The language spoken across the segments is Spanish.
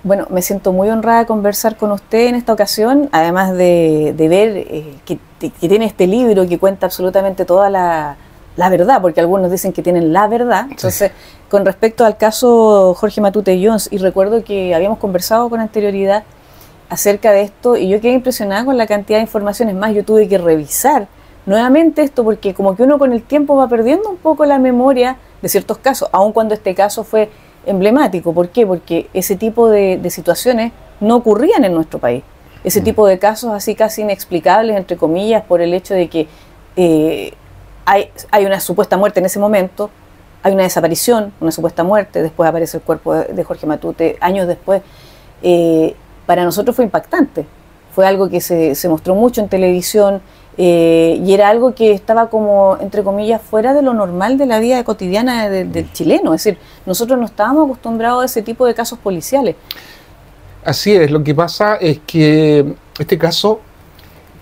Bueno, me siento muy honrada de conversar con usted en esta ocasión, además de ver que tiene este libro que cuenta absolutamente toda la verdad, porque algunos dicen que tienen la verdad. Entonces, sí. Con respecto al caso Jorge Matute Jones, y recuerdo que habíamos conversado con anterioridad acerca de esto, y yo quedé impresionada con la cantidad de informaciones. Más, yo tuve que revisar nuevamente esto, porque como que uno con el tiempo va perdiendo un poco la memoria de ciertos casos, aun cuando este caso fue emblemático. ¿Por qué? Porque ese tipo de situaciones no ocurrían en nuestro país. Ese tipo de casos así casi inexplicables, entre comillas, por el hecho de que hay una supuesta muerte en ese momento, hay una desaparición, una supuesta muerte, después aparece el cuerpo de Jorge Matute, años después. Para nosotros fue impactante. Fue algo que se mostró mucho en televisión, y era algo que estaba como, entre comillas, fuera de lo normal de la vida cotidiana del chileno. Es decir, nosotros no estábamos acostumbrados a ese tipo de casos policiales. Así es, lo que pasa es que este caso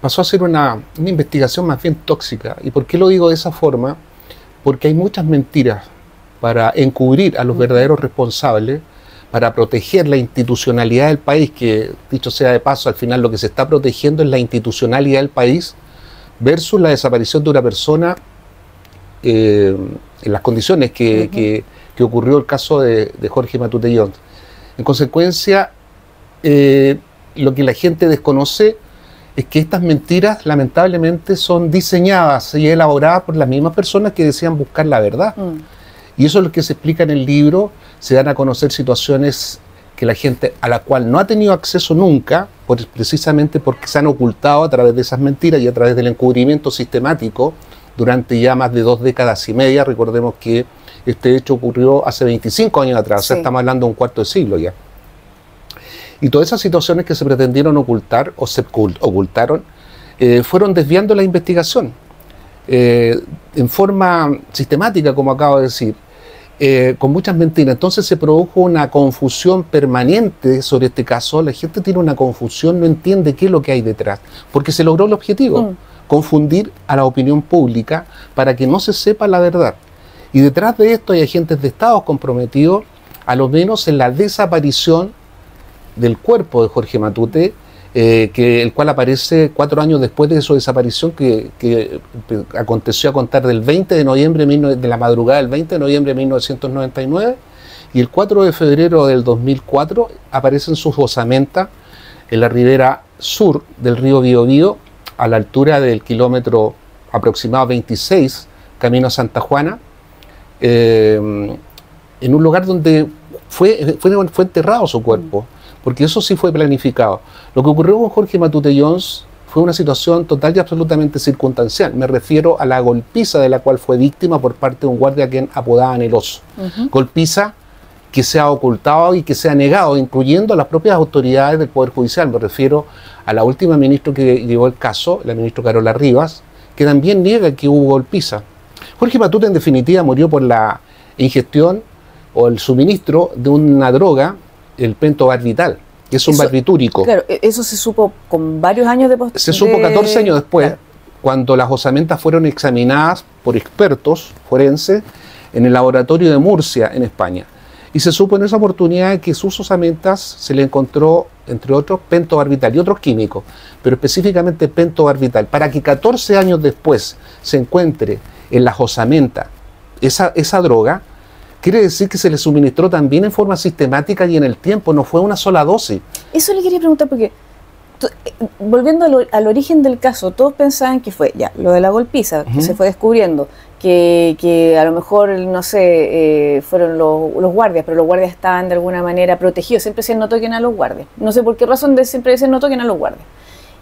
pasó a ser una investigación más bien tóxica. ¿Y por qué lo digo de esa forma? Porque hay muchas mentiras para encubrir a los verdaderos responsables, para proteger la institucionalidad del país, que, dicho sea de paso, al final lo que se está protegiendo es la institucionalidad del país, versus la desaparición de una persona en las condiciones que ocurrió el caso de Jorge Matute Jones. En consecuencia, lo que la gente desconoce es que estas mentiras lamentablemente son diseñadas y elaboradas por las mismas personas que desean buscar la verdad. Y eso es lo que se explica en el libro. Se dan a conocer situaciones que la gente a la cual no ha tenido acceso nunca, precisamente porque se han ocultado a través de esas mentiras y a través del encubrimiento sistemático durante ya más de 2 décadas y media. Recordemos que este hecho ocurrió hace 25 años atrás, sí. O sea, estamos hablando de un cuarto de siglo ya. Y todas esas situaciones que se pretendieron ocultar o se ocultaron fueron desviando la investigación en forma sistemática, como acabo de decir. Con muchas mentiras. Entonces se produjo una confusión permanente sobre este caso. La gente tiene una confusión, no entiende qué es lo que hay detrás, porque se logró el objetivo, confundir a la opinión pública para que no se sepa la verdad. Y detrás de esto hay agentes de Estado comprometidos, a lo menos en la desaparición del cuerpo de Jorge Matute, el cual aparece 4 años después de su desaparición, que aconteció a contar del 20 de noviembre, de la madrugada del 20 de noviembre de 1999, y el 4 de febrero del 2004 aparecen sus osamentas en la ribera sur del río Biobío, a la altura del kilómetro aproximado 26, camino a Santa Juana, en un lugar donde fue enterrado su cuerpo. Porque eso sí fue planificado. Lo que ocurrió con Jorge Matute Jones fue una situación total y absolutamente circunstancial. Me refiero a la golpiza de la cual fue víctima por parte de un guardia a quien apodaban el Oso. Golpiza que se ha ocultado y que se ha negado, incluyendo a las propias autoridades del Poder Judicial. Me refiero a la última ministra que llevó el caso, la ministra Carola Rivas, que también niega que hubo golpiza. Jorge Matute, en definitiva, murió por la ingestión o el suministro de una droga, el pentobarbital, que es un barbitúrico. Claro, eso se supo con varios años de Se supo 14 años después, claro, cuando las osamentas fueron examinadas por expertos forenses en el laboratorio de Murcia, en España. Y se supo en esa oportunidad que sus osamentas se le encontró, entre otros, pentobarbital y otros químicos, pero específicamente pentobarbital. Para que 14 años después se encuentre en las osamentas esa droga, quiere decir que se le suministró también en forma sistemática y en el tiempo, no fue una sola dosis. Eso le quería preguntar porque, volviendo al origen del caso, todos pensaban que fue ya lo de la golpiza, que se fue descubriendo, que a lo mejor, no sé, fueron los guardias, pero los guardias estaban de alguna manera protegidos. Siempre decían no toquen a los guardias. No sé por qué razón siempre decían no toquen a los guardias.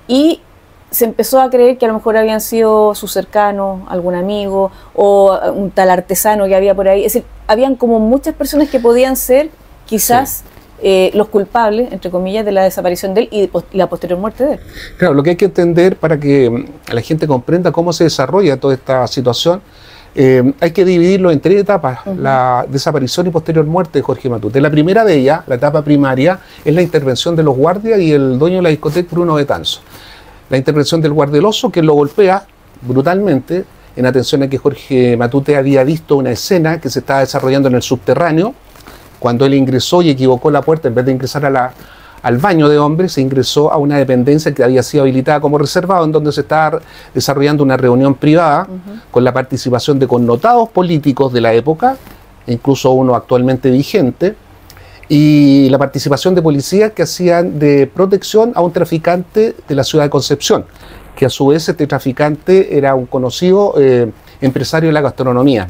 Y se empezó a creer que a lo mejor habían sido sus cercanos, algún amigo o un tal artesano que había por ahí. Es decir, habían como muchas personas que podían ser quizás los culpables, entre comillas, de la desaparición de él y la posterior muerte de él. Claro, lo que hay que entender para que la gente comprenda cómo se desarrolla toda esta situación, hay que dividirlo en 3 etapas, la desaparición y posterior muerte de Jorge Matute. La primera de ellas, la etapa primaria, es la intervención de los guardias y el dueño de la discoteca, Bruno Betanzo. La intervención del guardia del Oso, que lo golpea brutalmente, en atención a que Jorge Matute había visto una escena que se estaba desarrollando en el subterráneo, Cuando él ingresó y equivocó la puerta, en vez de ingresar al baño de hombres, se ingresó a una dependencia que había sido habilitada como reservado, en donde se estaba desarrollando una reunión privada con la participación de connotados políticos de la época, incluso uno actualmente vigente, y la participación de policías que hacían de protección a un traficante de la ciudad de Concepción, que a su vez este traficante era un conocido empresario de la gastronomía.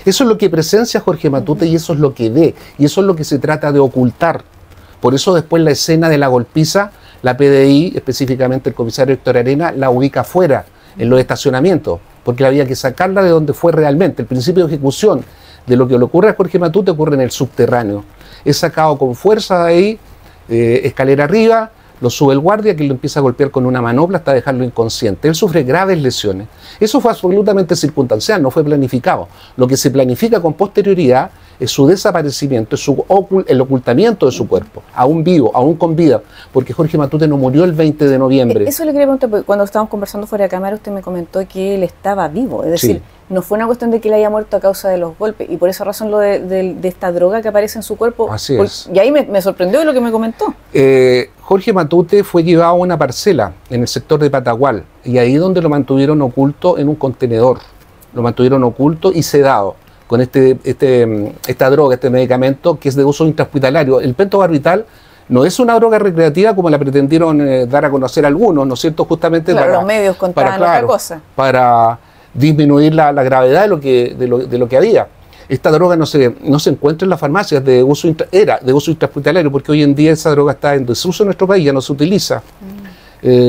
Eso es lo que presencia Jorge Matute y eso es lo que ve, y eso es lo que se trata de ocultar. Por eso después la escena de la golpiza, la PDI, específicamente el comisario Héctor Arena, la ubica afuera, en los estacionamientos, porque había que sacarla de donde fue realmente. El principio de ejecución de lo que le ocurre a Jorge Matute ocurre en el subterráneo. Es sacado con fuerza de ahí, escalera arriba, lo sube el guardia que lo empieza a golpear con una manopla hasta dejarlo inconsciente. Él sufre graves lesiones. Eso fue absolutamente circunstancial, no fue planificado. Lo que se planifica con posterioridad es su desaparecimiento, es el ocultamiento de su cuerpo, aún vivo, aún con vida, porque Jorge Matute no murió el 20 de noviembre. Eso le quería preguntar, porque cuando estábamos conversando fuera de cámara usted me comentó que él estaba vivo, es decir, Sí. no fue una cuestión de que él haya muerto a causa de los golpes, y por esa razón lo de esta droga que aparece en su cuerpo. Así es. Y ahí me sorprendió lo que me comentó. Jorge Matute fue llevado a una parcela en el sector de Patagual, y ahí donde lo mantuvieron oculto en un contenedor, lo mantuvieron oculto y sedado con esta droga, este medicamento que es de uso intrahospitalario. El pentobarbital no es una droga recreativa como la pretendieron dar a conocer algunos, ¿no es cierto? Justamente Claro, los medios contaban otra cosa. Para disminuir la gravedad de lo que había. Esta droga no se encuentra en las farmacias era de uso intrahospitalario, porque hoy en día esa droga está en desuso en nuestro país, ya no se utiliza.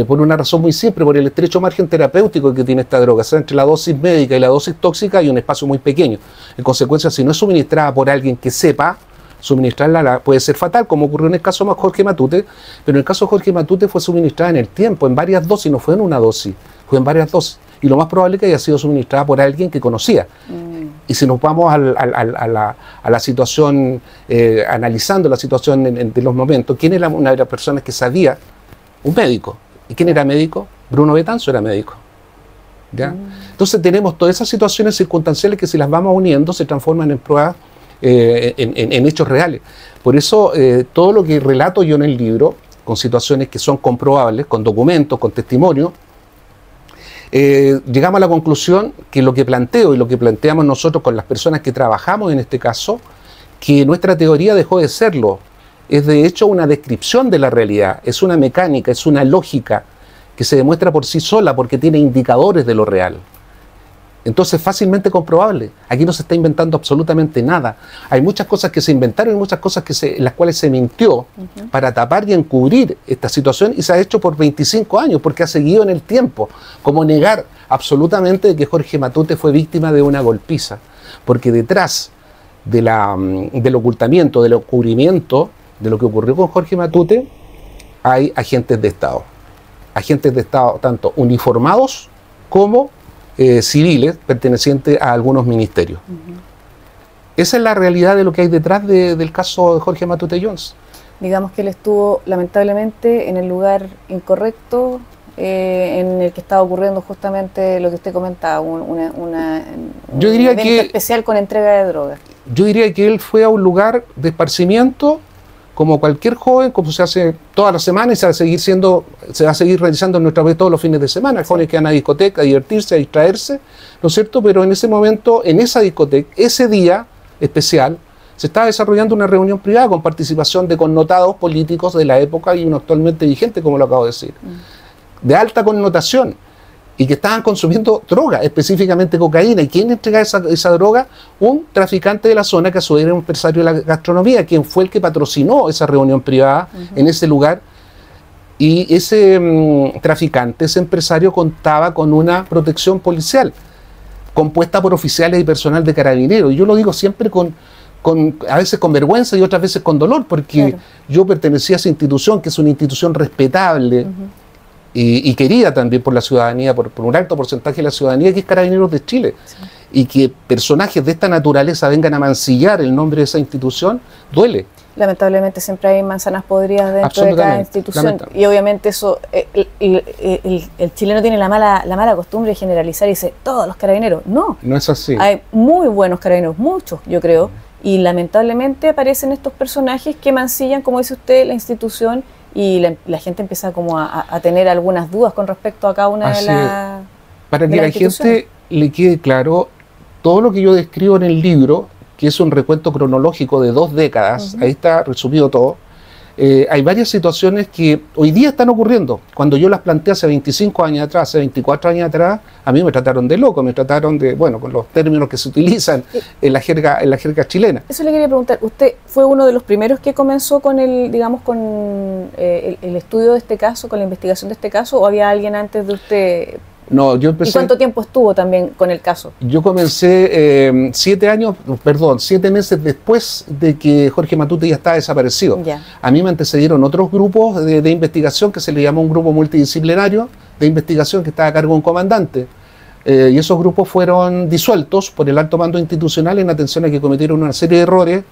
Por una razón muy simple, por el estrecho margen terapéutico que tiene esta droga. O sea, entre la dosis médica y la dosis tóxica hay un espacio muy pequeño. En consecuencia, si no es suministrada por alguien que sepa, suministrarla puede ser fatal, como ocurrió en el caso de Jorge Matute, pero en el caso de Jorge Matute fue suministrada en el tiempo, en varias dosis, no fue en una dosis, fue en varias dosis. Y lo más probable es que haya sido suministrada por alguien que conocía. Y si nos vamos a la situación, analizando la situación de los momentos, ¿quién era una de las personas que sabía? Un médico. ¿Y quién era médico? Bruno Betanzo era médico. ¿Ya? Entonces tenemos todas esas situaciones circunstanciales que si las vamos uniendo se transforman en pruebas, en hechos reales. Por eso todo lo que relato yo en el libro, con situaciones que son comprobables, con documentos, con testimonios, llegamos a la conclusión que lo que planteo y lo que planteamos nosotros con las personas que trabajamos en este caso, que nuestra teoría dejó de serlo. Es de hecho una descripción de la realidad, es una mecánica, es una lógica que se demuestra por sí sola porque tiene indicadores de lo real. Entonces fácilmente comprobable. Aquí no se está inventando absolutamente nada. Hay muchas cosas que se inventaron y muchas cosas en las cuales se mintió para tapar y encubrir esta situación, y se ha hecho por 25 años porque ha seguido en el tiempo. Como negar absolutamente que Jorge Matute fue víctima de una golpiza. Porque detrás del ocultamiento, del encubrimiento de lo que ocurrió con Jorge Matute, hay agentes de Estado. Agentes de Estado tanto uniformados como civiles pertenecientes a algunos ministerios. Esa es la realidad de lo que hay detrás del caso de Jorge Matute Jones. Digamos que él estuvo lamentablemente en el lugar incorrecto, en el que estaba ocurriendo justamente lo que usted comentaba, un evento especial con entrega de drogas. Yo diría que él fue a un lugar de esparcimiento como cualquier joven, como se hace todas las semanas, y se va a seguir realizando en nuestra vez todos los fines de semana. Sí. Jóvenes que van a discoteca, a divertirse, a distraerse, ¿no es cierto? Pero en ese momento, en esa discoteca, ese día especial, se estaba desarrollando una reunión privada con participación de connotados políticos de la época y uno actualmente vigente, como lo acabo de decir, de alta connotación, y que estaban consumiendo droga, específicamente cocaína. ¿Y quién entregaba esa droga? Un traficante de la zona, que a su vez era un empresario de la gastronomía, quien fue el que patrocinó esa reunión privada en ese lugar. Y ese traficante, ese empresario, contaba con una protección policial, compuesta por oficiales y personal de carabineros. Y yo lo digo siempre a veces con vergüenza y otras veces con dolor, porque yo pertenecía a esa institución, que es una institución respetable, y querida también por la ciudadanía, por un alto porcentaje de la ciudadanía, que es Carabineros de Chile. Sí. Y que personajes de esta naturaleza vengan a mancillar el nombre de esa institución, duele. Lamentablemente siempre hay manzanas podridas dentro de cada institución, y obviamente eso, el chileno tiene la mala costumbre de generalizar y dice, todos los carabineros. No, no es así. Hay muy buenos carabineros, muchos, yo creo, y lamentablemente aparecen estos personajes que mancillan, como dice usted, la institución, y la gente empieza como a tener algunas dudas con respecto a cada una de las... Para que la gente le quede claro, todo lo que yo describo en el libro, que es un recuento cronológico de 2 décadas, ahí está resumido todo. Hay varias situaciones que hoy día están ocurriendo. Cuando yo las planteé hace 25 años atrás, hace 24 años atrás, a mí me trataron de loco, me trataron de, bueno, con los términos que se utilizan en la jerga chilena. Eso le quería preguntar, ¿usted fue uno de los primeros que comenzó con el, digamos, con el estudio de este caso, con la investigación de este caso, o había alguien antes de usted? No, yo empecé... ¿Y cuánto tiempo estuvo también con el caso? Yo comencé 7 meses después de que Jorge Matute ya estaba desaparecido. Ya. A mí me antecedieron otros grupos de investigación que se le llamó un grupo multidisciplinario de investigación que estaba a cargo de un comandante. Y esos grupos fueron disueltos por el alto mando institucional en atención a que cometieron una serie de errores.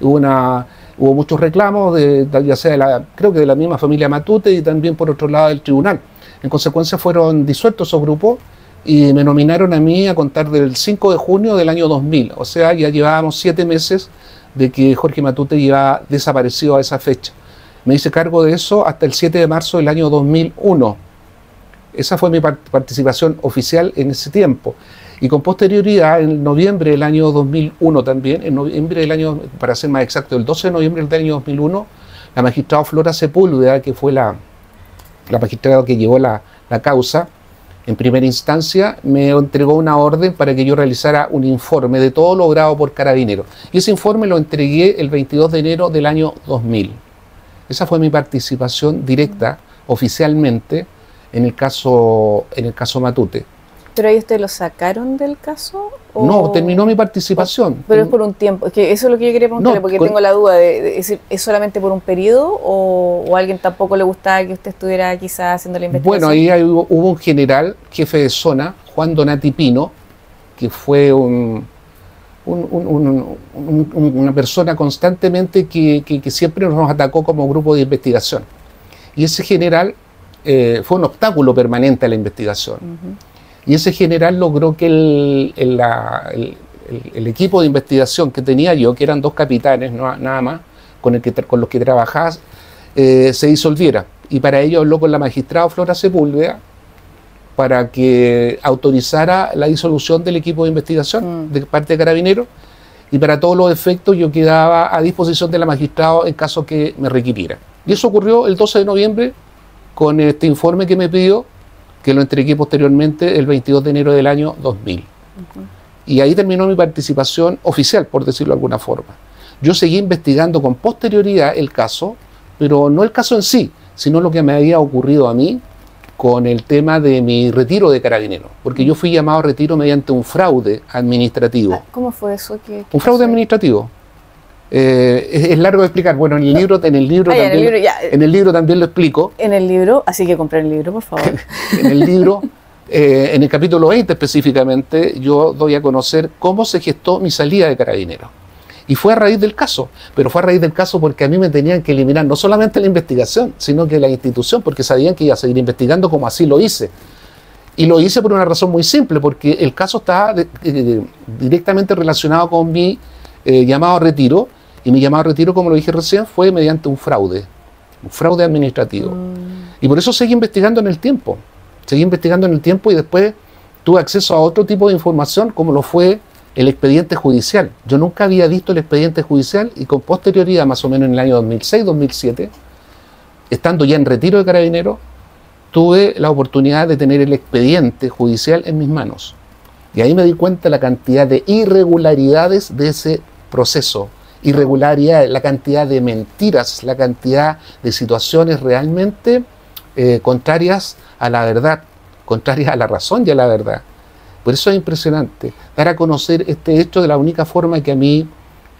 Hubo muchos reclamos, ya sea creo que de la misma familia Matute y también por otro lado del tribunal. En consecuencia fueron disueltos esos grupos y me nominaron a mí a contar del 5 de junio del año 2000. O sea, ya llevábamos 7 meses de que Jorge Matute llevaba desaparecido a esa fecha. Me hice cargo de eso hasta el 7 de marzo del año 2001. Esa fue mi participación oficial en ese tiempo. Y con posterioridad, en noviembre del año 2001 también, en noviembre del año, para ser más exacto, el 12 de noviembre del año 2001, la magistrada Flora Sepúlveda, que fue la magistrada que llevó la causa en primera instancia, me entregó una orden para que yo realizara un informe de todo logrado por Carabineros. Y ese informe lo entregué el 22 de enero del año 2000. Esa fue mi participación directa, oficialmente, en el caso Matute. ¿Pero ahí usted lo sacaron del caso? ¿O? No, terminó mi participación. Pero es por un tiempo. Es que eso es lo que yo quería preguntarle, porque tengo la duda de decir, ¿es solamente por un periodo o a alguien tampoco le gustaba que usted estuviera quizás haciendo la investigación? Bueno, ahí hubo un general, jefe de zona, Juan Donati Pino, que fue una persona constantemente que siempre nos atacó como grupo de investigación. Y ese general fue un obstáculo permanente a la investigación. Y ese general logró que el equipo de investigación que tenía yo, que eran 2 capitanes nada más, con los que trabajaba, se disolviera. Y para ello habló con la magistrada Flora Sepúlveda para que autorizara la disolución del equipo de investigación de parte de Carabineros. Y para todos los efectos yo quedaba a disposición de la magistrada en caso que me requiriera. Y eso ocurrió el 12 de noviembre con este informe que me pidió, que lo entregué posteriormente el 22 de enero del año 2000. Y ahí terminó mi participación oficial, por decirlo de alguna forma. Yo seguí investigando con posterioridad el caso, pero no el caso en sí, sino lo que me había ocurrido a mí con el tema de mi retiro de Carabineros, porque yo fui llamado a retiro mediante un fraude administrativo. ¿Cómo fue eso? Un fraude administrativo. Es largo de explicar. Bueno, en el libro también lo explico. En el libro, así que compren el libro, por favor. En el libro, en el capítulo 20 específicamente, yo doy a conocer cómo se gestó mi salida de Carabineros. Y fue a raíz del caso, pero fue a raíz del caso porque a mí me tenían que eliminar no solamente la investigación, sino que la institución, porque sabían que iba a seguir investigando, como así lo hice. Y lo hice por una razón muy simple, porque el caso estaba directamente relacionado con mi llamado a retiro. Y mi llamado a retiro, como lo dije recién, fue mediante un fraude administrativo. Y por eso seguí investigando en el tiempo. Seguí investigando en el tiempo y después tuve acceso a otro tipo de información, como lo fue el expediente judicial. Yo nunca había visto el expediente judicial y con posterioridad, más o menos en el año 2006-2007, estando ya en retiro de Carabineros, tuve la oportunidad de tener el expediente judicial en mis manos. Y ahí me di cuenta de la cantidad de irregularidades de ese proceso. Irregularidad, la cantidad de mentiras, la cantidad de situaciones realmente contrarias a la verdad, contrarias a la razón y a la verdad. Por eso es impresionante. Dar a conocer este hecho de la única forma que a mí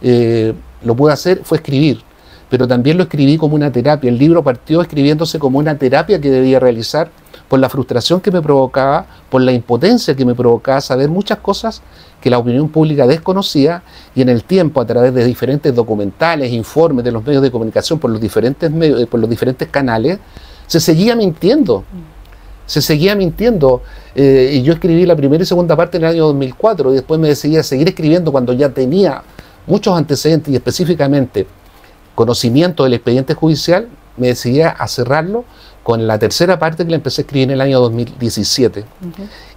lo pude hacer fue escribir, pero también lo escribí como una terapia. El libro partió escribiéndose como una terapia que debía realizar por la frustración que me provocaba, por la impotencia que me provocaba saber muchas cosas que la opinión pública desconocía, y en el tiempo, a través de diferentes documentales, informes de los medios de comunicación, por los diferentes medios, por los diferentes canales, se seguía mintiendo. Se seguía mintiendo. Y yo escribí la primera y segunda parte en el año 2004, y después me decidí a seguir escribiendo cuando ya tenía muchos antecedentes y específicamente conocimiento del expediente judicial, me decidí a cerrarlo con la tercera parte que la empecé a escribir en el año 2017.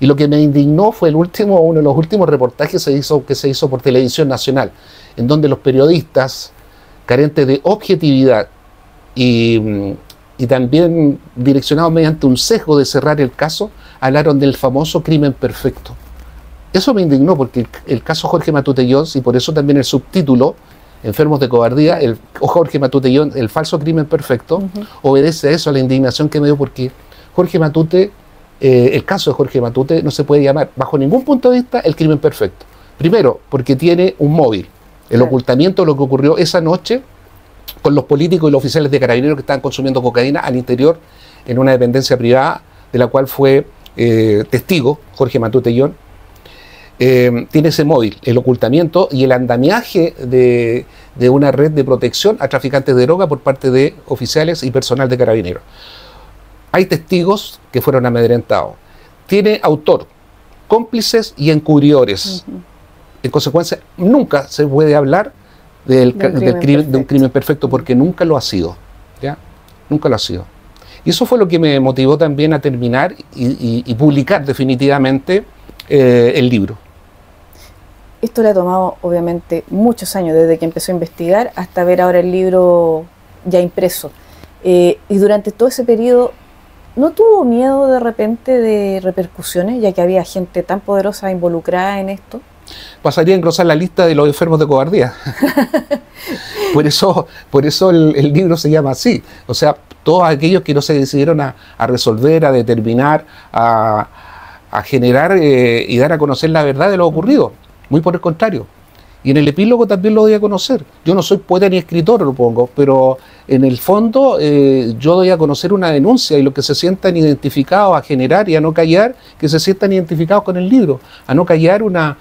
Y lo que me indignó fue uno de los últimos reportajes que se hizo por Televisión Nacional, en donde los periodistas, carentes de objetividad y también direccionados mediante un sesgo de cerrar el caso, hablaron del famoso crimen perfecto. Eso me indignó porque el caso Jorge Matute Jones, y por eso también el subtítulo, Enfermos de Cobardía, Jorge Matute Jones, el falso crimen perfecto, obedece a eso, a la indignación que me dio, porque Jorge Matute, el caso de Jorge Matute no se puede llamar bajo ningún punto de vista el crimen perfecto. Primero, porque tiene un móvil, el ocultamiento de lo que ocurrió esa noche con los políticos y los oficiales de Carabineros que estaban consumiendo cocaína al interior en una dependencia privada de la cual fue testigo Jorge Matute Jones. Tiene ese móvil, el ocultamiento y el andamiaje de una red de protección a traficantes de droga por parte de oficiales y personal de Carabineros. Hay testigos que fueron amedrentados. Tiene autor, cómplices y encubridores. En consecuencia, nunca se puede hablar de un crimen perfecto porque nunca lo ha sido. ¿Ya? Nunca lo ha sido. Y eso fue lo que me motivó también a terminar y publicar definitivamente el libro. Esto le ha tomado obviamente muchos años, desde que empezó a investigar hasta ver ahora el libro ya impreso. Y durante todo ese periodo, ¿no tuvo miedo de repente de repercusiones, ya que había gente tan poderosa involucrada en esto? Pasaría a engrosar la lista de los enfermos de cobardía. Por eso el libro se llama así. O sea, todos aquellos que no se decidieron a resolver, a determinar, a generar y dar a conocer la verdad de lo ocurrido. Muy por el contrario. Y en el epílogo también lo doy a conocer. Yo no soy poeta ni escritor, lo pongo, pero en el fondo yo doy a conocer una denuncia y los que se sientan identificados a generar y a no callar, que se sientan identificados con el libro, a no callar una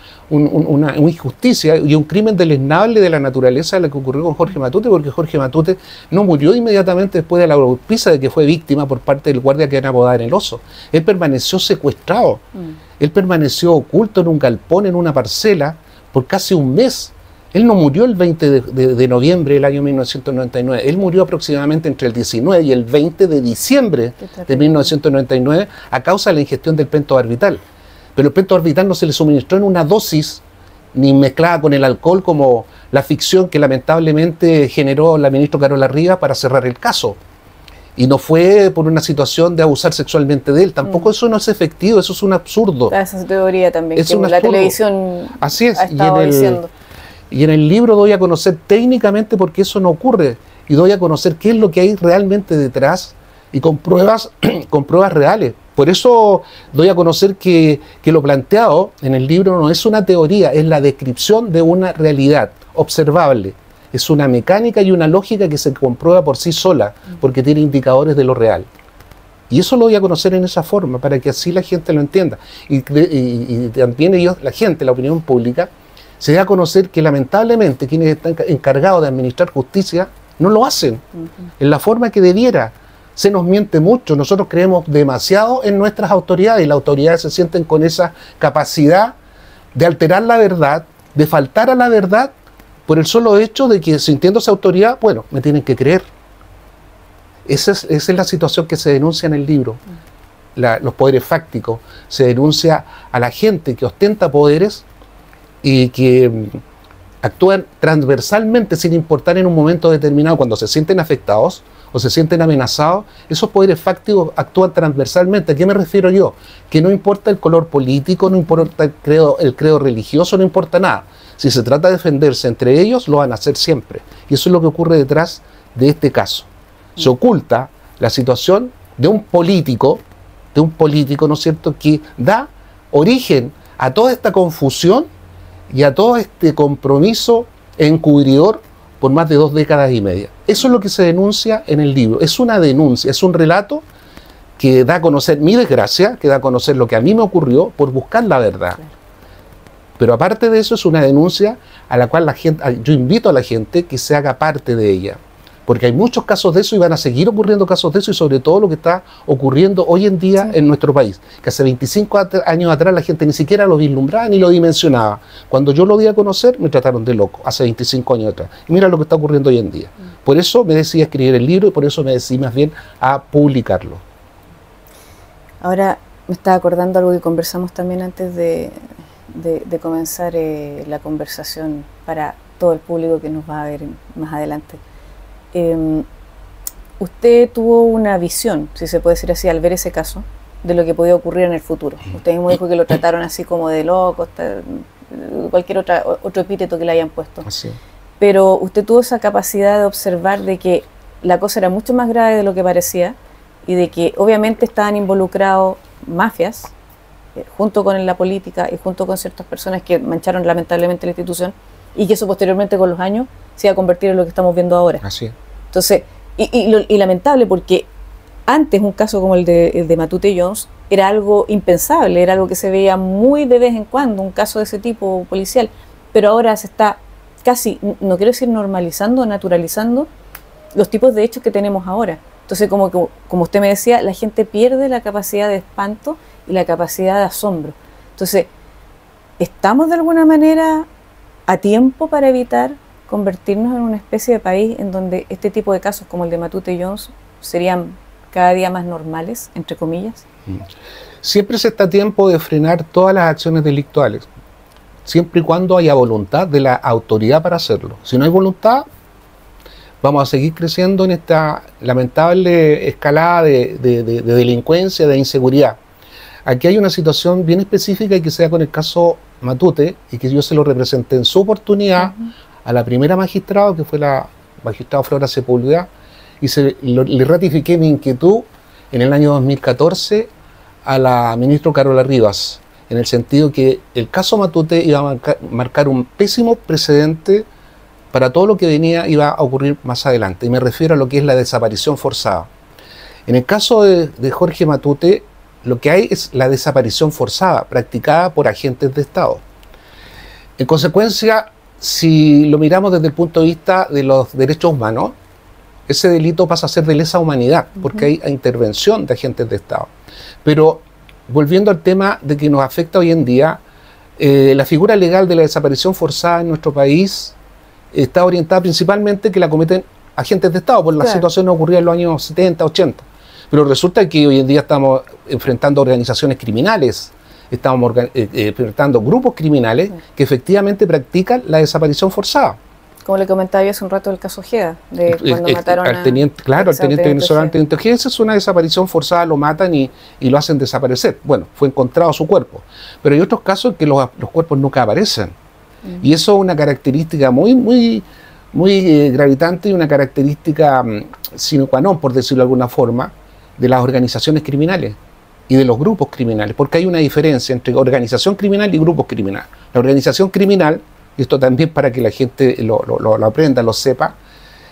injusticia y un crimen deleznable de la naturaleza de la que ocurrió con Jorge Matute, porque Jorge Matute no murió inmediatamente después de la golpiza de que fue víctima por parte del guardia que van a apodar en el Oso. Él permaneció secuestrado, él permaneció oculto en un galpón, en una parcela, por casi un mes. Él no murió el 20 de noviembre del año 1999, él murió aproximadamente entre el 19 y el 20 de diciembre de 1999 a causa de la ingestión del pentobarbital. Pero el pentobarbital no se le suministró en una dosis ni mezclada con el alcohol como la ficción que lamentablemente generó la ministra Carola Rivas para cerrar el caso. Y no fue por una situación de abusar sexualmente de él. Tampoco eso no es efectivo, eso es un absurdo. Esa teoría también, es que la televisión así es, ha estado diciendo. Y en el libro doy a conocer técnicamente por qué eso no ocurre. Y doy a conocer qué es lo que hay realmente detrás y con pruebas reales. Por eso doy a conocer que lo planteado en el libro no es una teoría, es la descripción de una realidad observable. Es una mecánica y una lógica que se comprueba por sí sola, porque tiene indicadores de lo real. Y eso lo voy a conocer en esa forma, para que así la gente lo entienda. Y también la gente, la opinión pública, se da a conocer que lamentablemente quienes están encargados de administrar justicia no lo hacen en la forma que debiera. Se nos miente mucho, nosotros creemos demasiado en nuestras autoridades y las autoridades se sienten con esa capacidad de alterar la verdad, de faltar a la verdad, por el solo hecho de que sintiéndose autoridad, bueno, me tienen que creer. Esa es la situación que se denuncia en el libro. Los poderes fácticos. Se denuncia a la gente que ostenta poderes y que actúan transversalmente sin importar en un momento determinado cuando se sienten afectados o se sienten amenazados. Esos poderes fácticos actúan transversalmente. ¿A qué me refiero yo? Que no importa el color político, no importa el credo religioso, no importa nada. Si se trata de defenderse entre ellos, lo van a hacer siempre. Y eso es lo que ocurre detrás de este caso. Se oculta la situación de un político, ¿no es cierto?, que da origen a toda esta confusión y a todo este compromiso encubridor por más de 2 décadas y media. Eso es lo que se denuncia en el libro. Es una denuncia, es un relato que da a conocer mi desgracia, que da a conocer lo que a mí me ocurrió por buscar la verdad. Pero aparte de eso es una denuncia a la cual yo invito a la gente que se haga parte de ella. Porque hay muchos casos de eso y van a seguir ocurriendo casos de eso, y sobre todo lo que está ocurriendo hoy en día en nuestro país, que hace 25 años atrás la gente ni siquiera lo vislumbraba ni lo dimensionaba. Cuando yo lo di a conocer me trataron de loco, hace 25 años atrás. Y mira lo que está ocurriendo hoy en día. Por eso me decidí a escribir el libro y por eso me decidí más bien a publicarlo. Ahora me estaba acordando algo que conversamos también antes de comenzar la conversación para todo el público que nos va a ver más adelante. Usted tuvo una visión, si se puede decir así, al ver ese caso, de lo que podía ocurrir en el futuro. Usted mismo dijo que lo trataron así como de loco, cualquier otro epíteto que le hayan puesto. Así. Pero usted tuvo esa capacidad de observar de que la cosa era mucho más grave de lo que parecía y de que obviamente estaban involucrados mafias, junto con la política y junto con ciertas personas que mancharon lamentablemente la institución, y que eso posteriormente con los años se iba a convertir en lo que estamos viendo ahora. Así. Entonces, y lamentable porque antes un caso como el de Matute Jones era algo impensable, era algo que se veía muy de vez en cuando, un caso de ese tipo policial, pero ahora se está casi, no quiero decir normalizando, naturalizando los tipos de hechos que tenemos ahora. Entonces, como usted me decía, la gente pierde la capacidad de espanto y la capacidad de asombro. Entonces, ¿estamos de alguna manera a tiempo para evitar convertirnos en una especie de país en donde este tipo de casos como el de Matute Jones serían cada día más normales, entre comillas? Siempre se está a tiempo de frenar todas las acciones delictuales, siempre y cuando haya voluntad de la autoridad para hacerlo. Si no hay voluntad, vamos a seguir creciendo en esta lamentable escalada de delincuencia, de inseguridad. Aquí hay una situación bien específica y que sea con el caso Matute, y que yo se lo representé en su oportunidad a la primera magistrada, que fue la magistrada Flora Sepúlveda, y le ratifiqué mi inquietud en el año 2014 a la ministra Carola Rivas, en el sentido que el caso Matute iba a marcar un pésimo precedente para todo lo que iba a ocurrir más adelante, y me refiero a lo que es la desaparición forzada. En el caso de Jorge Matute, lo que hay es la desaparición forzada, practicada por agentes de Estado. En consecuencia, si lo miramos desde el punto de vista de los derechos humanos, ese delito pasa a ser de lesa humanidad, porque hay intervención de agentes de Estado. Pero, volviendo al tema de que nos afecta hoy en día, la figura legal de la desaparición forzada en nuestro país está orientada principalmente que la cometen agentes de Estado, por la situación ocurrida en los años 70, 80. Pero resulta que hoy en día estamos enfrentando organizaciones criminales, estamos enfrentando grupos criminales que efectivamente practican la desaparición forzada. Como le comentaba yo hace un rato del caso Ojeda, de cuando mataron al teniente, claro, al teniente venezolano, teniente Ojeda. Esa es una desaparición forzada, lo matan y lo hacen desaparecer. Bueno, fue encontrado su cuerpo. Pero hay otros casos en que los cuerpos nunca aparecen. Y eso es una característica muy gravitante y una característica sine qua non, por decirlo de alguna forma, de las organizaciones criminales y de los grupos criminales, porque hay una diferencia entre organización criminal y grupos criminales. La organización criminal, y esto también para que la gente lo aprenda, lo sepa,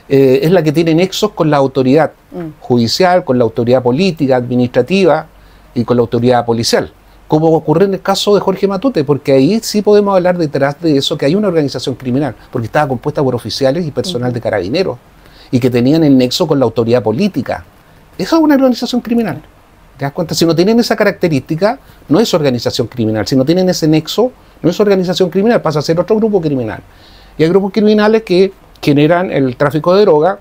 es la que tiene nexos con la autoridad judicial, con la autoridad política, administrativa y con la autoridad policial, como ocurre en el caso de Jorge Matute, porque ahí sí podemos hablar detrás de eso, que hay una organización criminal, porque estaba compuesta por oficiales y personal de carabineros, y que tenían el nexo con la autoridad política. Eso es una organización criminal. ¿Te das cuenta? Si no tienen esa característica, no es organización criminal. Si no tienen ese nexo, no es organización criminal, pasa a ser otro grupo criminal. Y hay grupos criminales que generan el tráfico de droga,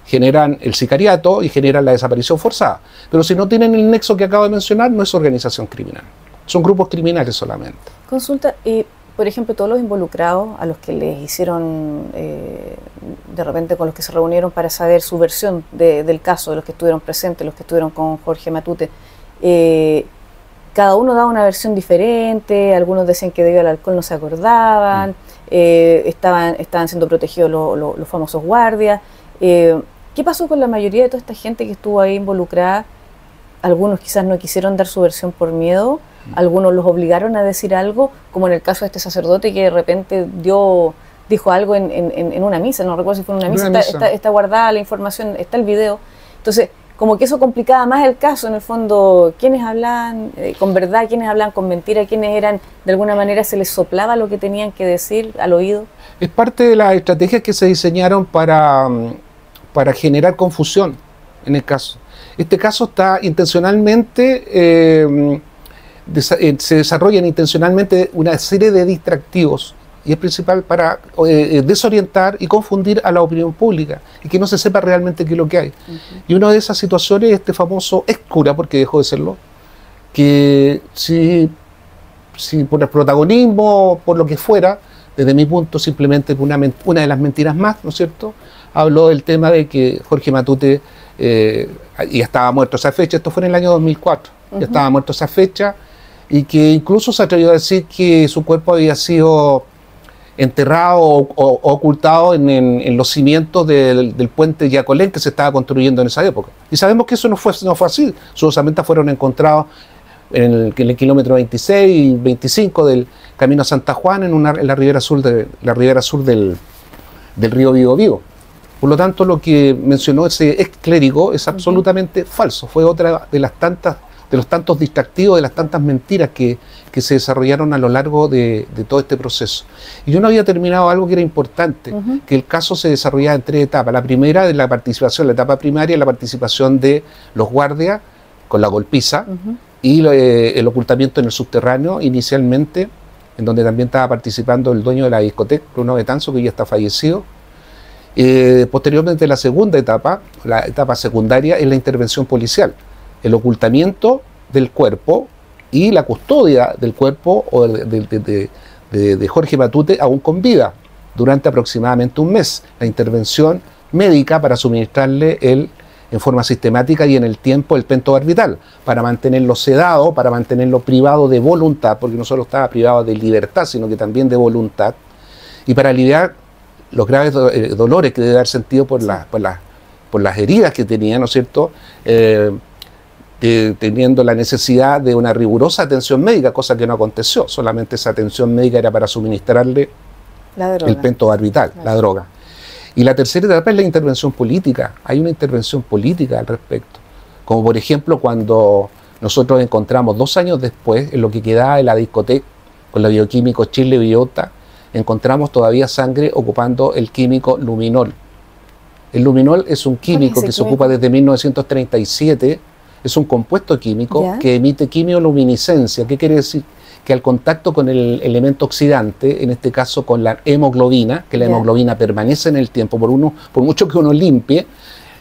generan el sicariato y generan la desaparición forzada. Pero si no tienen el nexo que acabo de mencionar, no es organización criminal. Son grupos criminales solamente. Consulta, por ejemplo, todos los involucrados a los que les hicieron, de repente con los que se reunieron para saber su versión del caso, de los que estuvieron presentes, los que estuvieron con Jorge Matute, cada uno daba una versión diferente, algunos decían que debido al alcohol no se acordaban, estaban siendo protegidos los famosos guardias. ¿Qué pasó con la mayoría de toda esta gente que estuvo ahí involucrada? Algunos quizás no quisieron dar su versión por miedo, algunos los obligaron a decir algo, como en el caso de este sacerdote que de repente dijo algo en una misa, no recuerdo si fue en una misa, está guardada la información, está el video. Entonces, como que eso complicaba más el caso, en el fondo, quiénes hablaban con verdad, quiénes hablaban con mentira, quiénes eran, de alguna manera se les soplaba lo que tenían que decir al oído. Es parte de las estrategias que se diseñaron para para generar confusión en el caso. Este caso está intencionalmente, se desarrollan intencionalmente una serie de distractivos, y es principal para desorientar y confundir a la opinión pública y que no se sepa realmente qué es lo que hay. Y una de esas situaciones es este famoso ex-cura, porque dejó de serlo, que si por el protagonismo, por lo que fuera, desde mi punto, simplemente por una de las mentiras más, ¿no es cierto?, habló del tema de que Jorge Matute ya estaba muerto a esa fecha. Esto fue en el año 2004, ya estaba muerto a esa fecha, y que incluso se atrevió a decir que su cuerpo había sido enterrado o ocultado en los cimientos del puente Yacolén que se estaba construyendo en esa época. Y sabemos que eso no fue así. Sus osamentas fueron encontrados en el kilómetro 26 y 25 del camino a Santa Juana, en la ribera sur del río Biobío. Por lo tanto, lo que mencionó ese ex clérigo es absolutamente falso. Fue otra de los tantos distractivos, de las tantas mentiras que se desarrollaron a lo largo de todo este proceso. Y yo no había terminado algo que era importante, que el caso se desarrollaba en 3 etapas. La primera de la participación, la etapa primaria, la participación de los guardias con la golpiza, y el ocultamiento en el subterráneo inicialmente, en donde también estaba participando el dueño de la discoteca, Bruno Betanzo, que ya está fallecido. Posteriormente, la segunda etapa, la etapa secundaria, es la intervención policial, el ocultamiento del cuerpo y la custodia del cuerpo de Jorge Matute aún con vida durante aproximadamente un mes, la intervención médica para suministrarle en forma sistemática y en el tiempo el pentobarbital, para mantenerlo sedado, para mantenerlo privado de voluntad, porque no solo estaba privado de libertad, sino que también de voluntad, y para aliviar los graves dolores que debe haber sentido por las heridas que tenía, ¿no es cierto?, teniendo la necesidad de una rigurosa atención médica, cosa que no aconteció. Solamente esa atención médica era para suministrarle el pentobarbital, la droga. Y la tercera etapa es la intervención política. Hay una intervención política al respecto. Como por ejemplo cuando nosotros encontramos 2 años después, en lo que quedaba de la discoteca, con la bioquímico Chile Biota, encontramos todavía sangre ocupando el químico luminol. El luminol es un químico que se ocupa desde 1937, es un compuesto químico que emite quimioluminiscencia. ¿Qué quiere decir? Que al contacto con el elemento oxidante, en este caso con la hemoglobina, que la hemoglobina permanece en el tiempo, por mucho que uno limpie,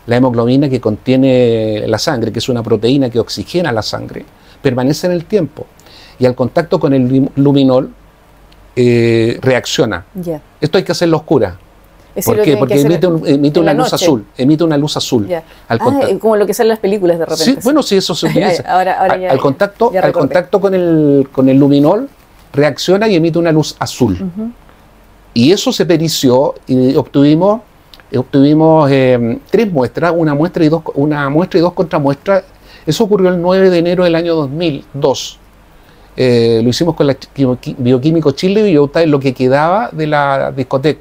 la hemoglobina que contiene la sangre, que es una proteína que oxigena la sangre, permanece en el tiempo. Y al contacto con el luminol, reacciona. Esto hay que hacerlo oscura. ¿Por qué? Porque emite una luz azul. Emite una luz azul. Como lo que salen las películas de repente. Sí, bueno, sí, eso se utiliza. Al contacto con el luminol, reacciona y emite una luz azul. Y eso se perició y obtuvimos 3 muestras, una muestra y 2 contramuestras. Eso ocurrió el 9 de enero del año 2002. Lo hicimos con la bioquímico Chile Biota, en lo que quedaba de la discoteca,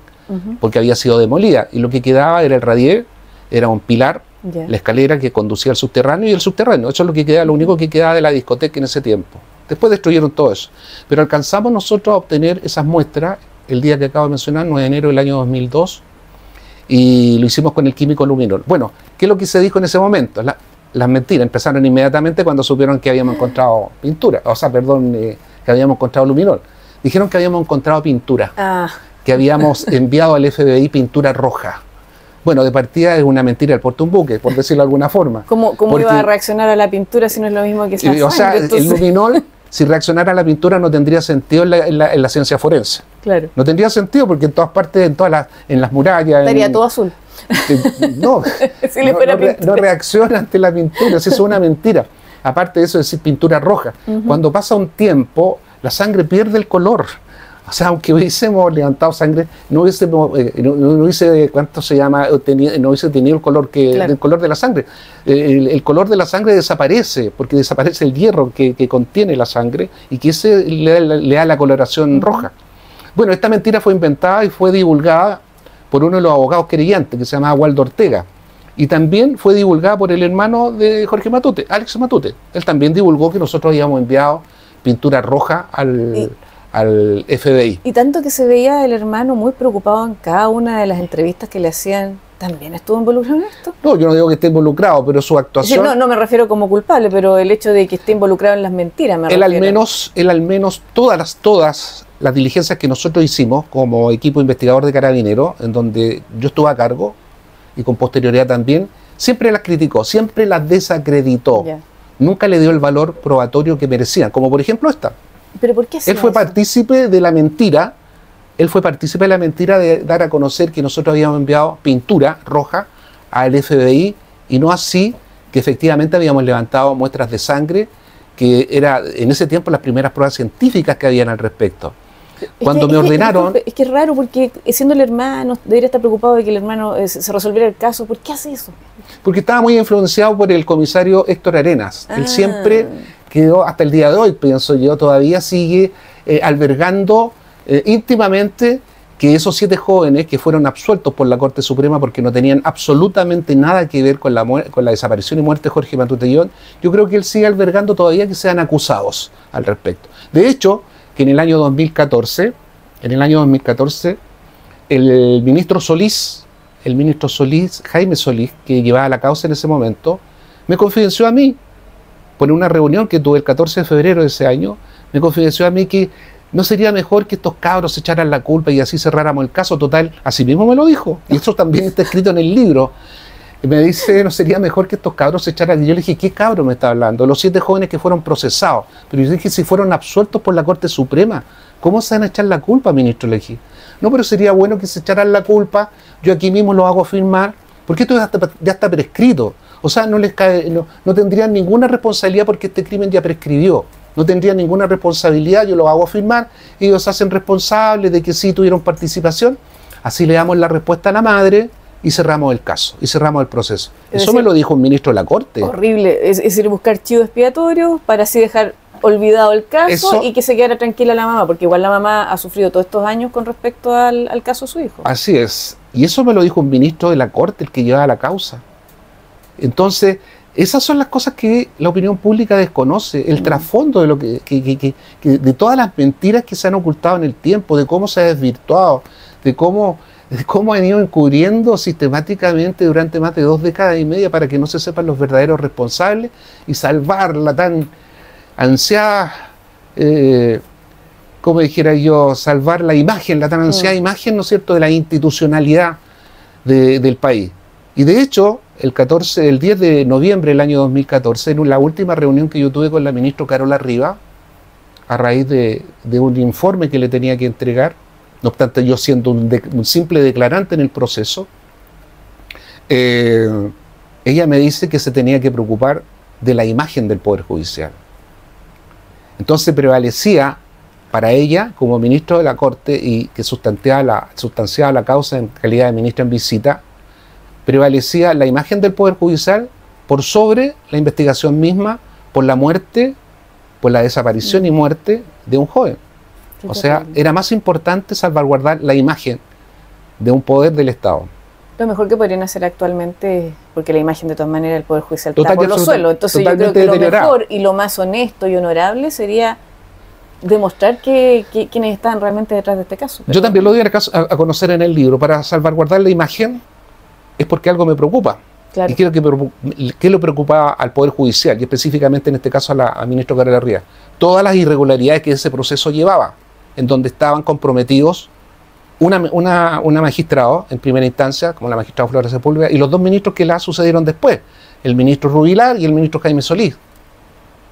porque había sido demolida, y lo que quedaba era el radier, era un pilar, la escalera que conducía al subterráneo y el subterráneo. Eso es lo único que quedaba de la discoteca en ese tiempo. Después destruyeron todo eso, pero alcanzamos nosotros a obtener esas muestras el día que acabo de mencionar, 9 de enero del año 2002, y lo hicimos con el químico luminol. Bueno, ¿qué es lo que se dijo en ese momento? Las mentiras empezaron inmediatamente cuando supieron que habíamos encontrado pintura, que habíamos encontrado luminol. Dijeron que habíamos encontrado pintura, que habíamos enviado al FBI pintura roja. Bueno, de partida es una mentira el porte un buque, por decirlo de alguna forma. ¿Cómo iba a reaccionar a la pintura si no es lo mismo que esa sangre? O sea, el luminol, si reaccionara a la pintura, no tendría sentido en la ciencia forense. Claro. No tendría sentido porque en todas partes, en las murallas... Estaría todo azul. No, no reacciona ante la pintura, eso es una mentira. Aparte de eso, es decir pintura roja. Cuando pasa un tiempo, la sangre pierde el color. O sea, aunque hubiésemos levantado sangre, no hubiese tenido el color el color de la sangre. El color de la sangre desaparece, porque desaparece el hierro que contiene la sangre y que ese le da la coloración roja. Bueno, esta mentira fue inventada y fue divulgada por uno de los abogados querellantes, que se llamaba Waldo Ortega, y también fue divulgada por el hermano de Jorge Matute, Alex Matute. Él también divulgó que nosotros habíamos enviado pintura roja al FBI. Y tanto que se veía el hermano muy preocupado en cada una de las entrevistas que le hacían ¿También estuvo involucrado en esto? No, yo no digo que esté involucrado, pero su actuación... Es decir, no me refiero como culpable, pero el hecho de que esté involucrado en las mentiras me refiero. Él al menos todas las diligencias que nosotros hicimos como equipo investigador de Carabineros, en donde yo estuve a cargo, y con posterioridad también, siempre las criticó, siempre las desacreditó. Ya. Nunca le dio el valor probatorio que merecían, como por ejemplo esta. ¿Pero por qué hacía Él fue eso? partícipe de la mentira. Él fue partícipe de la mentira de dar a conocer que nosotros habíamos enviado pintura roja al FBI y no así que efectivamente habíamos levantado muestras de sangre, que era en ese tiempo las primeras pruebas científicas que habían al respecto. Cuando me ordenaron... Es que es raro porque siendo el hermano, debería estar preocupado de que el hermano se resolviera el caso. ¿Por qué hace eso? Porque estaba muy influenciado por el comisario Héctor Arenas. Él Ah. siempre quedó, hasta el día de hoy, pienso yo, todavía sigue albergando íntimamente que esos 7 jóvenes que fueron absueltos por la Corte Suprema porque no tenían absolutamente nada que ver con la desaparición y muerte de Jorge Matute Guión, yo creo que él sigue albergando todavía que sean acusados al respecto. De hecho, que en el año 2014, el ministro Solís, Jaime Solís, que llevaba la causa en ese momento, me confidenció a mí, por una reunión que tuve el 14 de febrero de ese año, me confidenció a mí que no sería mejor que estos cabros se echaran la culpa y así cerráramos el caso. Total, así mismo me lo dijo, y eso también está escrito en el libro. Y me dice, no sería mejor que estos cabros se echaran. Y yo le dije, ¿qué cabros me está hablando? Los 7 jóvenes que fueron procesados. Pero yo dije, si fueron absueltos por la Corte Suprema, ¿cómo se van a echar la culpa, ministro? Le dije, no, pero sería bueno que se echaran la culpa, yo aquí mismo lo hago firmar, porque esto ya está prescrito. O sea, no tendrían ninguna responsabilidad porque este crimen ya prescribió. No tendrían ninguna responsabilidad, yo lo hago firmar, ellos se hacen responsables de que sí tuvieron participación. Así le damos la respuesta a la madre y cerramos el caso, y cerramos el proceso. Eso me lo dijo un ministro de la Corte. Horrible, es decir, buscar chivos expiatorios para así dejar olvidado el caso y que se quedara tranquila la mamá, porque igual la mamá ha sufrido todos estos años con respecto al caso de su hijo. Así es, y eso me lo dijo un ministro de la Corte, el que llevaba la causa. Entonces, esas son las cosas que la opinión pública desconoce, el trasfondo de lo de todas las mentiras que se han ocultado en el tiempo, de cómo se ha desvirtuado, de cómo han ido encubriendo sistemáticamente durante más de 2 décadas y media para que no se sepan los verdaderos responsables y salvar la tan ansiada, como dijera yo, salvar la imagen, la tan ansiada imagen, ¿no es cierto?, de la institucionalidad del país. Y de hecho, el 10 de noviembre del año 2014, en la última reunión que yo tuve con la ministra Carola Riva, a raíz de un informe que le tenía que entregar, no obstante yo siendo un simple declarante en el proceso, ella me dice que se tenía que preocupar de la imagen del Poder Judicial. Entonces prevalecía para ella, como ministro de la Corte y que sustanciaba la causa en calidad de ministra en visita, prevalecía la imagen del Poder Judicial por sobre la investigación misma, por la muerte, por la desaparición y muerte de un joven. O sea, era más importante salvaguardar la imagen de un poder del Estado. Lo mejor que podrían hacer actualmente, porque la imagen de todas maneras del Poder Judicial está por los suelos, entonces yo creo que lo mejor y lo más honesto y honorable sería demostrar quiénes están realmente detrás de este caso. Yo también lo doy a conocer en el libro. Para salvaguardar la imagen es porque algo me preocupa. Claro. Y creo que lo preocupaba al Poder Judicial, y específicamente en este caso al ministro Carola Riva. Todas las irregularidades que ese proceso llevaba, en donde estaban comprometidos una magistrada en primera instancia, como la magistrada Flora Sepúlveda, y los 2 ministros que la sucedieron después, el ministro Rubilar y el ministro Jaime Solís.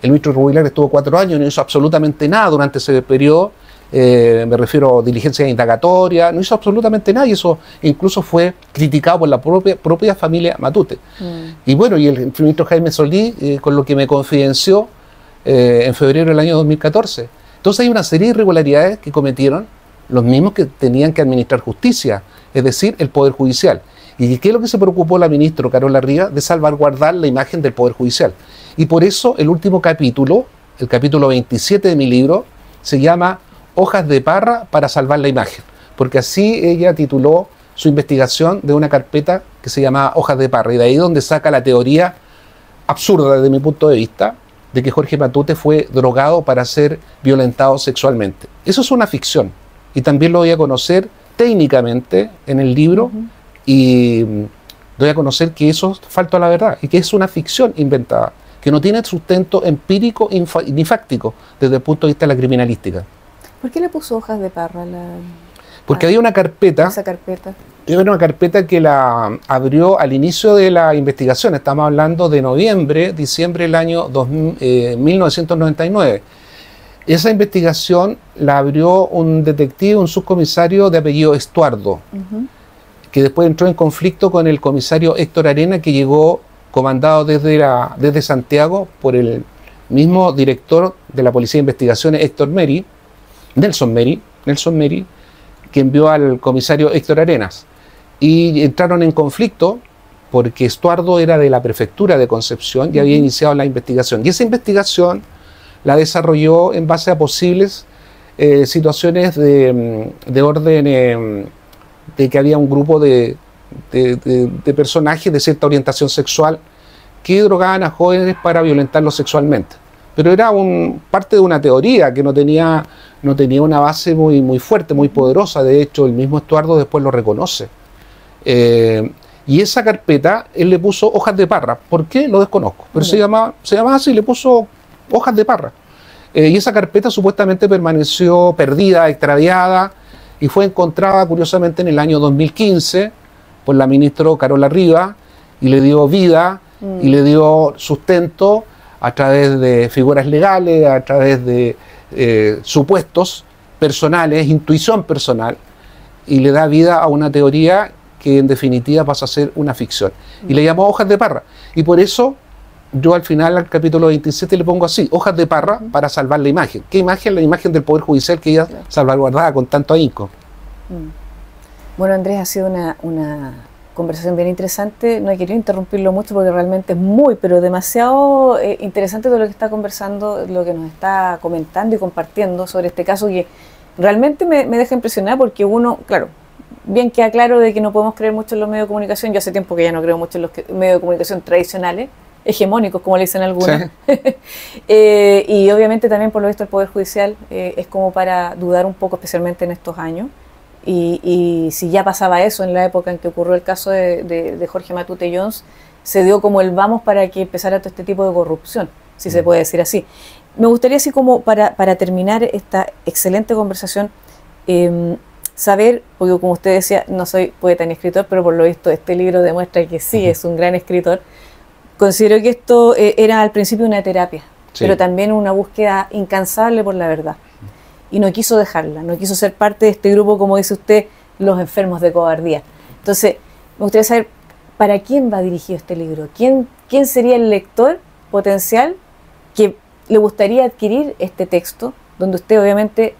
El ministro Rubilar estuvo 4 años y no hizo absolutamente nada durante ese periodo, me refiero a diligencias indagatorias, no hizo absolutamente nada, y eso incluso fue criticado por la propia familia Matute. Y bueno, y el ministro Jaime Solís, con lo que me confidenció en febrero del año 2014. Entonces hay una serie de irregularidades que cometieron los mismos que tenían que administrar justicia, es decir, el Poder Judicial. ¿Y qué es lo que se preocupó la ministra Carola Riva? De salvaguardar la imagen del Poder Judicial. Y por eso el último capítulo, el capítulo 27 de mi libro, se llama Hojas de Parra para salvar la imagen, porque así ella tituló su investigación de una carpeta que se llama Hojas de Parra, y de ahí donde saca la teoría absurda desde mi punto de vista, de que Jorge Matute fue drogado para ser violentado sexualmente. Eso es una ficción, y también lo voy a conocer técnicamente en el libro, y doy a conocer que eso falta a la verdad y que es una ficción inventada, que no tiene sustento empírico ni fáctico desde el punto de vista de la criminalística. ¿Por qué le puso hojas de parra Porque había una carpeta. Esa carpeta. Era una carpeta que la abrió al inicio de la investigación. Estamos hablando de noviembre, diciembre del año 1999. Esa investigación la abrió un detective, un subcomisario de apellido Estuardo, que después entró en conflicto con el comisario Héctor Arena, que llegó comandado desde Santiago por el mismo director de la Policía de Investigaciones, Nelson Meri, que envió al comisario Héctor Arenas. Y entraron en conflicto porque Estuardo era de la prefectura de Concepción y había iniciado la investigación. Y esa investigación la desarrolló en base a posibles situaciones de orden de que había un grupo de personajes de cierta orientación sexual que drogaban a jóvenes para violentarlos sexualmente. Pero era parte de una teoría que no tenía una base muy fuerte, muy poderosa. De hecho, el mismo Estuardo después lo reconoce. Y esa carpeta, él le puso hojas de parra. ¿Por qué? Lo desconozco. Pero se llamaba así, le puso hojas de parra. Y esa carpeta supuestamente permaneció perdida, extraviada, y fue encontrada curiosamente en el año 2015 por la ministra Carola Rivas, y le dio vida y le dio sustento a través de figuras legales, a través de supuestos personales, intuición personal, y le da vida a una teoría que en definitiva pasa a ser una ficción. Y le llamó hojas de parra. Y por eso yo al final, al capítulo 27, le pongo así: hojas de parra para salvar la imagen. ¿Qué imagen? La imagen del Poder Judicial que ella salvaguardaba con tanto ahínco. Bueno, Andrés, ha sido una conversación bien interesante. No he querido interrumpirlo mucho porque realmente es pero demasiado interesante todo lo que está conversando, lo que nos está comentando y compartiendo sobre este caso, que realmente me deja impresionar, porque uno, claro, bien queda claro de que no podemos creer mucho en los medios de comunicación. Yo hace tiempo que ya no creo mucho en los medios de comunicación tradicionales, hegemónicos, como le dicen algunos. Sí. Y obviamente también, por lo visto, el Poder Judicial es como para dudar un poco, especialmente en estos años. Y si ya pasaba eso en la época en que ocurrió el caso de Jorge Matute Jones, se dio como el vamos para que empezara todo este tipo de corrupción, si se puede decir así. Me gustaría, así como para terminar esta excelente conversación, saber, porque como usted decía, no soy poeta ni escritor, pero por lo visto este libro demuestra que sí es un gran escritor. Considero que esto era al principio una terapia, pero también una búsqueda incansable por la verdad. Y no quiso dejarla, no quiso ser parte de este grupo, como dice usted, los enfermos de cobardía. Entonces, me gustaría saber, ¿para quién va dirigido este libro? ¿Quién sería el lector potencial que le gustaría adquirir este texto, donde usted obviamente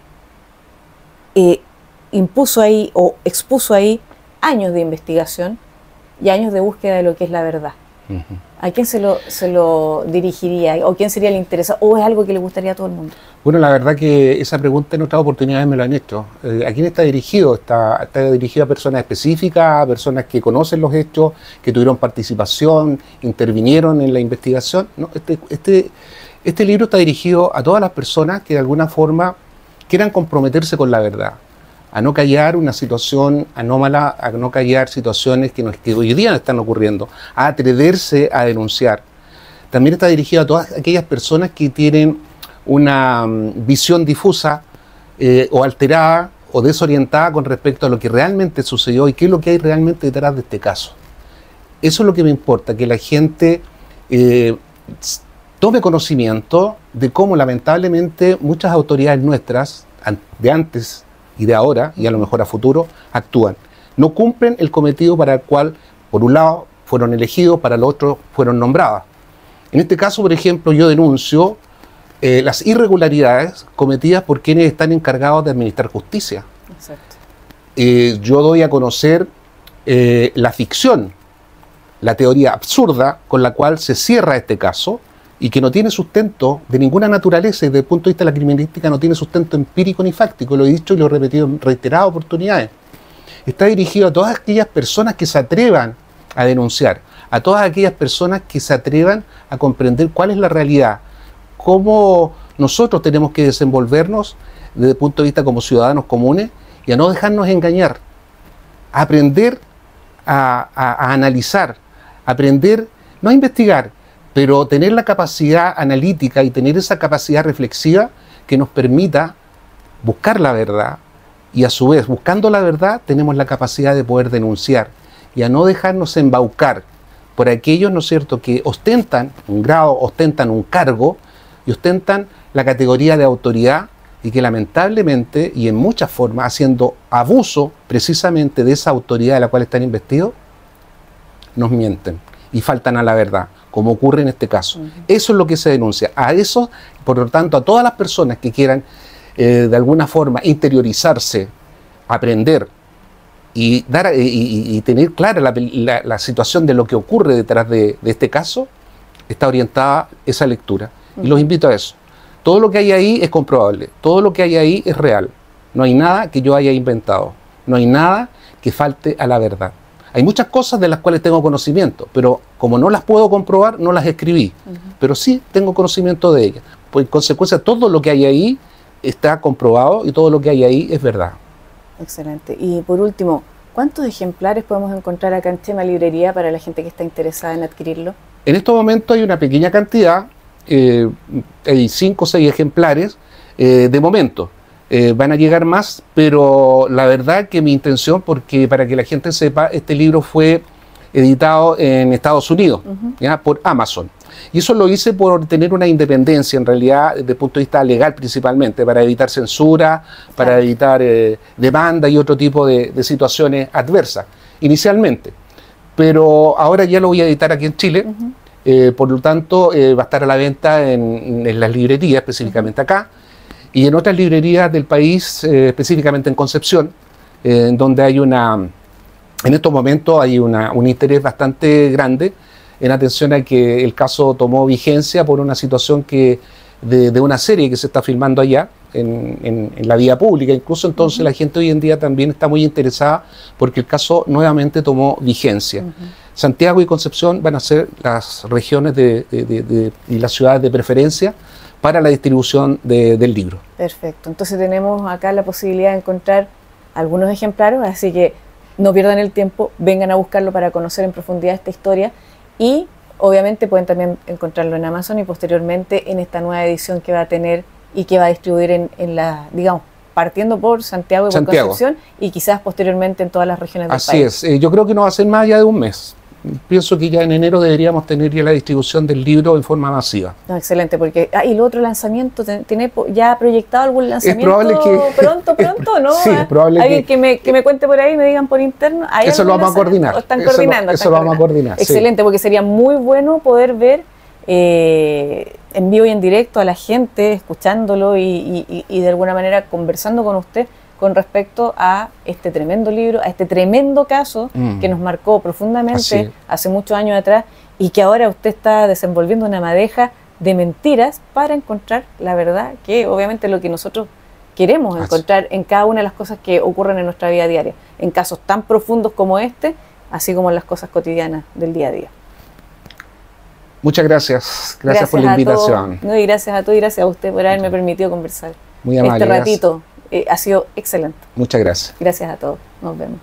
impuso ahí o expuso ahí años de investigación y años de búsqueda de lo que es la verdad? ¿A quién se lo dirigiría? ¿O quién sería el interesado? ¿O es algo que le gustaría a todo el mundo? Bueno, la verdad que esa pregunta en otras oportunidades me lo han hecho. ¿A quién está dirigido? Está dirigido a personas específicas, a personas que conocen los hechos, que tuvieron participación, intervinieron en la investigación. No, este libro está dirigido a todas las personas que de alguna forma quieran comprometerse con la verdad, a no callar una situación anómala, a no callar situaciones que hoy día están ocurriendo, a atreverse a denunciar. También está dirigido a todas aquellas personas que tienen una visión difusa o alterada o desorientada con respecto a lo que realmente sucedió y qué es lo que hay realmente detrás de este caso. Eso es lo que me importa, que la gente tome conocimiento de cómo lamentablemente muchas autoridades nuestras, de antes y de ahora, y a lo mejor a futuro, actúan. No cumplen el cometido para el cual, por un lado, fueron elegidos, para el otro, fueron nombradas. En este caso, por ejemplo, yo denuncio las irregularidades cometidas por quienes están encargados de administrar justicia. Exacto. Yo doy a conocer la ficción, la teoría absurda con la cual se cierra este caso, y que no tiene sustento de ninguna naturaleza, y desde el punto de vista de la criminalística no tiene sustento empírico ni fáctico, lo he dicho y lo he repetido en reiteradas oportunidades. Está dirigido a todas aquellas personas que se atrevan a denunciar, a todas aquellas personas que se atrevan a comprender cuál es la realidad, cómo nosotros tenemos que desenvolvernos desde el punto de vista como ciudadanos comunes, y a no dejarnos engañar, a aprender a analizar, aprender, no a investigar, pero tener la capacidad analítica y tener esa capacidad reflexiva que nos permita buscar la verdad, y a su vez, buscando la verdad, tenemos la capacidad de poder denunciar y a no dejarnos embaucar por aquellos, ¿no es cierto?, que ostentan un grado, ostentan un cargo y ostentan la categoría de autoridad, y que lamentablemente y en muchas formas, haciendo abuso precisamente de esa autoridad de la cual están investidos, nos mienten y faltan a la verdad, como ocurre en este caso. Eso es lo que se denuncia. A eso, por lo tanto, a todas las personas que quieran de alguna forma interiorizarse, aprender y tener clara la situación de lo que ocurre detrás de este caso, está orientada esa lectura. Y los invito a eso. Todo lo que hay ahí es comprobable, todo lo que hay ahí es real. No hay nada que yo haya inventado, no hay nada que falte a la verdad. Hay muchas cosas de las cuales tengo conocimiento, pero como no las puedo comprobar, no las escribí. Pero sí tengo conocimiento de ellas. Pues en consecuencia, todo lo que hay ahí está comprobado y todo lo que hay ahí es verdad. Excelente. Y por último, ¿cuántos ejemplares podemos encontrar acá en Chema Librería para la gente que está interesada en adquirirlo? En estos momentos hay una pequeña cantidad, hay 5 o 6 ejemplares de momento. Van a llegar más, pero la verdad que mi intención, porque para que la gente sepa, este libro fue editado en Estados Unidos, ¿ya?, por Amazon. Y eso lo hice por tener una independencia, en realidad, desde el punto de vista legal principalmente, para evitar censura, para evitar demanda y otro tipo de situaciones adversas, inicialmente. Pero ahora ya lo voy a editar aquí en Chile, por lo tanto va a estar a la venta en las librerías, específicamente acá, y en otras librerías del país, específicamente en Concepción, donde hay en estos momentos hay un interés bastante grande en atención a que el caso tomó vigencia por una situación de una serie que se está filmando allá en la vía pública. Incluso entonces la gente hoy en día también está muy interesada porque el caso nuevamente tomó vigencia. Santiago y Concepción van a ser las regiones y las ciudades de preferencia para la distribución del libro. Perfecto. Entonces tenemos acá la posibilidad de encontrar algunos ejemplares, así que no pierdan el tiempo, vengan a buscarlo para conocer en profundidad esta historia, y obviamente pueden también encontrarlo en Amazon y posteriormente en esta nueva edición que va a tener y que va a distribuir en la, digamos, partiendo por Santiago y por Concepción, y quizás posteriormente en todas las regiones del país. Así es, yo creo que no va a ser más allá de un mes. Pienso que ya en enero deberíamos tener ya la distribución del libro en forma masiva. No, excelente, porque y el otro lanzamiento, ¿tiene ya proyectado algún lanzamiento? Es probable que pronto, ¿no? Sí, es probable alguien que me cuente por ahí, me digan por interno. Eso lo vamos a coordinar. Están coordinando. Eso lo vamos a coordinar. Excelente, porque sería muy bueno poder ver en vivo y en directo a la gente, escuchándolo y de alguna manera conversando con usted con respecto a este tremendo libro, a este tremendo caso que nos marcó profundamente hace muchos años atrás, y que ahora usted está desenvolviendo una madeja de mentiras para encontrar la verdad, que obviamente es lo que nosotros queremos encontrar en cada una de las cosas que ocurren en nuestra vida diaria, en casos tan profundos como este, así como en las cosas cotidianas del día a día. Muchas gracias. Gracias por la invitación. No, y gracias a todos y gracias a usted por haberme permitido conversar. Muy amable. Este ratito ha sido excelente. Muchas gracias. Gracias a todos. Nos vemos.